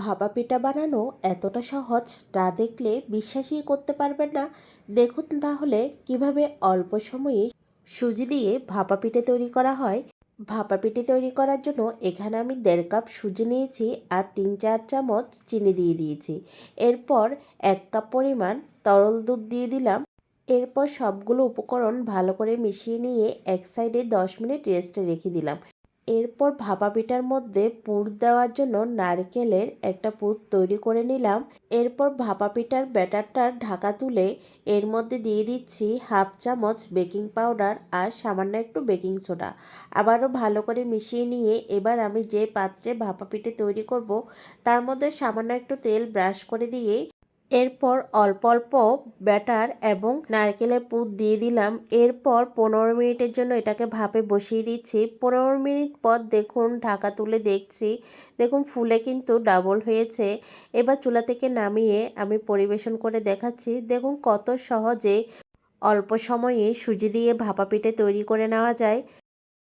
ভাপা পিঠা বানানো এতটা সহজ না দেখলে বিশ্বাসই করতে পারবেন না। দেখুন তাহলে কিভাবে অল্প সময়ে সুজি দিয়ে ভাপা পিঠে তৈরি করা হয়। ভাপা পিঠে তৈরি করার জন্য এখানে আমি 1.5 কাপ সুজি নিয়েছি আর 3-4 চামচ চিনি দিয়ে দিয়েছি। এরপর 1 কাপ পরিমাণ তরল দুধ দিয়ে দিলাম। এরপর সবগুলো উপকরণ ভালো করে মিশিয়ে নিয়ে এক সাইডে 10 মিনিট রেস্টে রেখে দিলাম। এরপর ভাপা পিঠার মধ্যে পুর দেওয়ার জন্য নারকেলের একটা পুর তৈরি করে নিলাম। এরপর ভাপা পিঠার ব্যাটারটার ঢাকা তুলে এর মধ্যে দিয়ে দিচ্ছি 1/2 চামচ বেকিং পাউডার আর সামান্য একটু বেকিং সোডা। আবারও ভালো করে মিশিয়ে নিয়ে এবার আমি যে পাত্রে ভাপা পিঠে তৈরি করব তার মধ্যে সামান্য একটু তেল ব্রাশ করে দিয়ে এরপর অল্প অল্প ব্যাটার এবং নারকেলের পুর দিয়ে দিলাম। এরপর 15 মিনিটের জন্য এটাকে ভাপে বসিয়ে দিচ্ছি। 15 মিনিট পর দেখুন ঢাকা তুলে দেখছি, দেখুন ফুলে কিন্তু ডাবল হয়েছে। এবার চুলা থেকে নামিয়ে আমি পরিবেশন করে দেখাচ্ছি। দেখুন কত সহজে অল্প সময়ে সুজি দিয়ে ভাপা পিঠে তৈরি করে নেওয়া যায়।